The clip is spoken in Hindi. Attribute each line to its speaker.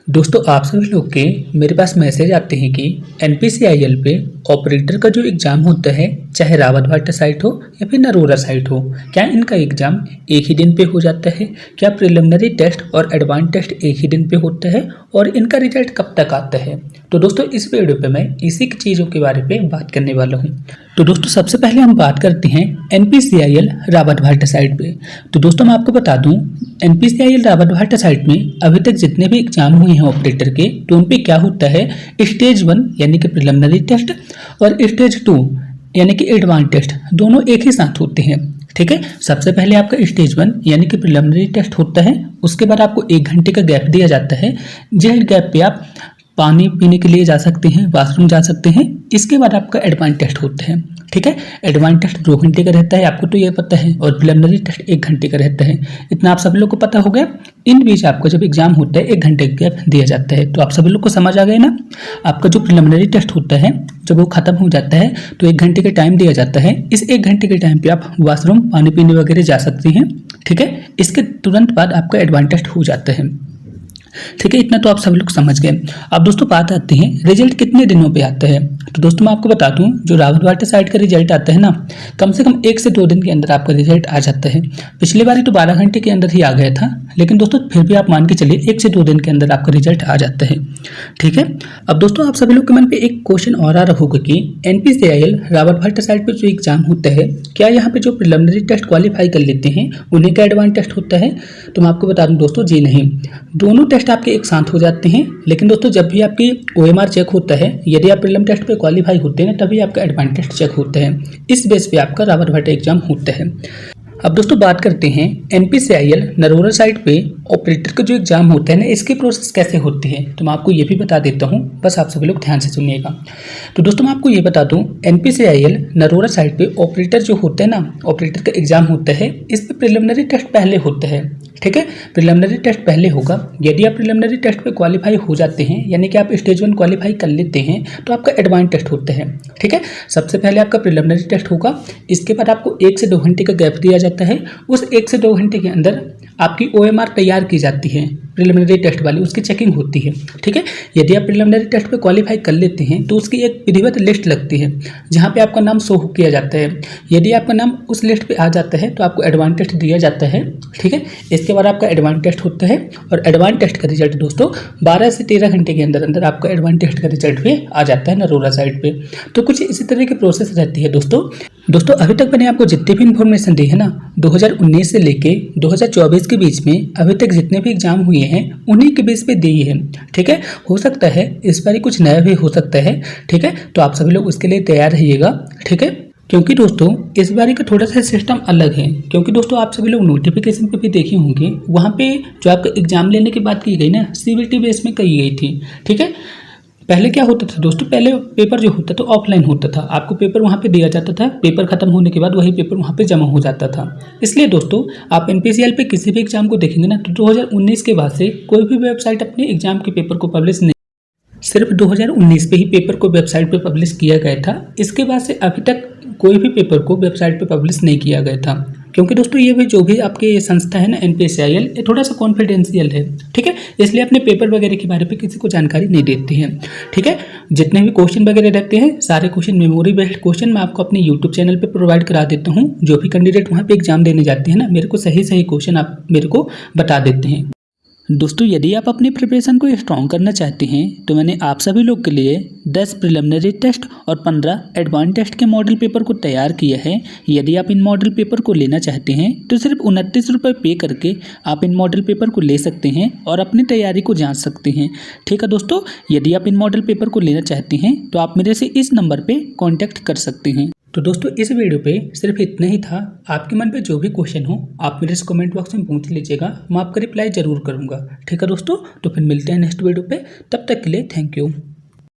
Speaker 1: दोस्तों आप सभी लोग के मेरे पास मैसेज आते हैं कि एनपीसीआईएल पे ऑपरेटर का जो एग्ज़ाम होता है, चाहे रावत भाटा साइट हो या फिर नरोरा साइट हो, क्या इनका एग्ज़ाम एक ही दिन पे हो जाता है? क्या प्रिलिमिनरी टेस्ट और एडवांस टेस्ट एक ही दिन पे होता है और इनका रिजल्ट कब तक आता है? तो दोस्तों इस वीडियो पे मैं इसी की चीज़ों के बारे में बात करने वाला हूँ। तो दोस्तों सबसे पहले हम बात करते हैं एनपीसीआईएल रावत भाटा साइट पे। तो दोस्तों मैं आपको बता दूं, एनपीसीआईएल रावत भाटा साइट में अभी तक जितने भी एग्जाम हुए हैं ऑपरेटर के, तो उन पे क्या होता है, स्टेज 1 यानी कि प्रिलिमिनरी टेस्ट और स्टेज 2 यानी कि एडवांस टेस्ट, दोनों एक ही साथ होते हैं। ठीक है, सबसे पहले आपका स्टेज 1 यानी कि प्रिलिमिनरी टेस्ट होता है, उसके बाद आपको 1 घंटे का गैप दिया जाता है। जिस गैप पे आप पानी पीने के लिए जा सकते हैं, वॉशरूम जा सकते हैं। इसके बाद आपका एडवांस टेस्ट होता है। ठीक है, एडवांस टेस्ट 2 घंटे का रहता है, आपको तो ये पता है, और प्रिलिमिनरी टेस्ट 1 घंटे का रहता है। इतना आप सभी लोग को पता हो गया। इन बीच आपका जब एग्जाम होता है 1 घंटे का गैप दिया जाता है। तो आप सभी लोग को समझ आ गया ना। आपका जो प्रिलिमिनरी टेस्ट होता है जब वो खत्म हो जाता है तो 1 घंटे का टाइम दिया जाता है। इस 1 घंटे के टाइम पे आप वॉशरूम, पानी पीने वगैरह जा सकते हैं। ठीक है, इसके तुरंत बाद आपका एडवांस टेस्ट हो जाता है। ठीक है, इतना तो आप सब लोग समझ गए। अब दोस्तों बात आती है रिजल्ट कितने दिनों पे आता है। तो दोस्तों मैं आपको बता दूं, जो रावत भाटा साइट का रिजल्ट आता है ना, कम से कम 1 से 2 दिन के अंदर आपका रिजल्ट आ जाता है। पिछली बार तो 12 घंटे के अंदर ही आ गया था, लेकिन दोस्तों फिर भी आप मान के चलिए 1 से 2 दिन के अंदर आपका रिजल्ट आ जाता है। ठीक है, अब दोस्तों आप सभी लोग के मन पे एक क्वेश्चन और आ रहा होगा कि एनपीसीआईएल रावत भाटा साइट पर जो एग्जाम होता है, क्या यहाँ पे जो प्रिलिमिनरी टेस्ट क्वालिफाई कर लेते हैं उन्हीं का एडवांस टेस्ट होता है? तो मैं आपको बता दूं दोस्तों, जी नहीं, दोनों टेस्ट आपके एक साथ हो जाते हैं। लेकिन दोस्तों जब भी आपकी ओएमआर चेक होता है, यदि आप प्रीलिम टेस्ट पे क्वालिफाई होते हैं तभी आपका एडवांस टेस्ट चेक होता है। इस बेस पे आपका रावत भाटा एग्जाम होता है। अब दोस्तों बात करते हैं एनपीसीआईएल नरोरा साइट पे ऑपरेटर का जो एग्जाम होता है ना, इसकी प्रोसेस कैसे होती है। तो मैं आपको ये भी बता देता हूँ, बस आप सभी लोग ध्यान से सुनिएगा। तो दोस्तों मैं आपको ये बता दूँ, एनपीसीआईएल नरोरा साइट पे ऑपरेटर जो होता है ना, ऑपरेटर का एग्जाम होता है, इस पे प्रिलिमिनरी टेस्ट पहले होता है। ठीक है, प्रिलिमिनरी टेस्ट पहले होगा। यदि आप प्रिलिमिनरी टेस्ट पे क्वालिफाई हो जाते हैं, यानी कि आप स्टेज 1 क्वालिफाई कर लेते हैं, तो आपका एडवांस टेस्ट होता है। ठीक है, सबसे पहले आपका प्रिलिमिनरी टेस्ट होगा, इसके बाद आपको 1 से 2 घंटे का गैप दिया जाता है। उस 1 से 2 घंटे के अंदर आपकी ओएमआर तैयार की जाती है, प्रिलिमिनरी टेस्ट वाली, उसकी चेकिंग होती है। ठीक है, यदि आप प्रिलिमिनरी टेस्ट पे क्वालिफाई कर लेते हैं तो उसकी एक विधिवत लिस्ट लगती है, जहाँ पे आपका नाम शो किया जाता है। यदि आपका नाम उस लिस्ट पे आ जाता है तो आपको एडवांस टेस्ट दिया जाता है। ठीक है, इसके बाद आपका एडवांस टेस्ट होता है, और एडवांस टेस्ट का रिजल्ट दोस्तों 12 से 13 घंटे के अंदर अंदर आपका एडवांस टेस्ट का रिजल्ट भी आ जाता है नरोरा साइट पे। तो कुछ इसी तरह की प्रोसेस रहती है दोस्तों अभी तक मैंने आपको जितनी भी इन्फॉर्मेशन दी है ना, 2019 से लेके 2024 के बीच में अभी तक जितने भी एग्जाम हुए हैं उन्हीं के बेस पे दी है। ठीक है, हो सकता है इस बार कुछ नया भी हो सकता है। ठीक है, तो आप सभी लोग उसके लिए तैयार रहिएगा। ठीक है, क्योंकि दोस्तों इस बार का थोड़ा सा सिस्टम अलग है, क्योंकि दोस्तों आप सभी लोग नोटिफिकेशन पे भी देखे होंगे, वहाँ पे जो आपका एग्जाम लेने की बात की गई ना, सीबीटी बेस में की गई थी। ठीक है, पहले क्या होता था दोस्तों, पहले पेपर जो होता था ऑफलाइन होता था, आपको पेपर वहाँ पे दिया जाता था, पेपर खत्म होने के बाद वही पेपर वहाँ पे जमा हो जाता था। इसलिए दोस्तों आप एनपीसीआईएल पे किसी भी एग्जाम को देखेंगे ना, तो 2019 के बाद से कोई भी वेबसाइट अपने एग्जाम के पेपर को पब्लिश नहीं, सिर्फ 2019 पे ही पेपर को वेबसाइट पे पब्लिश किया गया था। इसके बाद से अभी तक कोई भी पेपर को वेबसाइट पे पब्लिश नहीं किया गया था, क्योंकि दोस्तों ये भी जो भी आपकी संस्था है ना एनपीसीआईएल, ये थोड़ा सा कॉन्फिडेंशियल है। ठीक है, इसलिए अपने पेपर वगैरह के बारे में किसी को जानकारी नहीं देते हैं। ठीक है, जितने भी क्वेश्चन वगैरह रहते हैं, सारे क्वेश्चन मेमोरी बेस्ड क्वेश्चन मैं आपको अपने यूट्यूब चैनल पे प्रोवाइड करा देता हूँ। जो भी कैंडिडेट वहाँ पे एग्जाम देने जाते हैं ना, मेरे को सही सही क्वेश्चन आप मेरे को बता देते हैं। दोस्तों यदि आप अपनी प्रिपरेशन को स्ट्रॉन्ग करना चाहते हैं तो मैंने आप सभी लोग के लिए 10 प्रिलिमिनरी टेस्ट और 15 एडवांस टेस्ट के मॉडल पेपर को तैयार किया है। यदि आप इन मॉडल पेपर को लेना चाहते हैं तो सिर्फ 29 रुपये पे करके आप इन मॉडल पेपर को ले सकते हैं और अपनी तैयारी को जांच सकते हैं। ठीक है दोस्तों, यदि आप इन मॉडल पेपर को लेना चाहते हैं तो आप मेरे से इस नंबर पर कॉन्टैक्ट कर सकते हैं। तो दोस्तों इस वीडियो पे सिर्फ इतना ही था। आपके मन पे जो भी क्वेश्चन हो आप मेरे से कमेंट बॉक्स में पूछ लीजिएगा, मैं आपका रिप्लाई जरूर करूंगा। ठीक है दोस्तों, तो फिर मिलते हैं नेक्स्ट वीडियो पे, तब तक के लिए थैंक यू।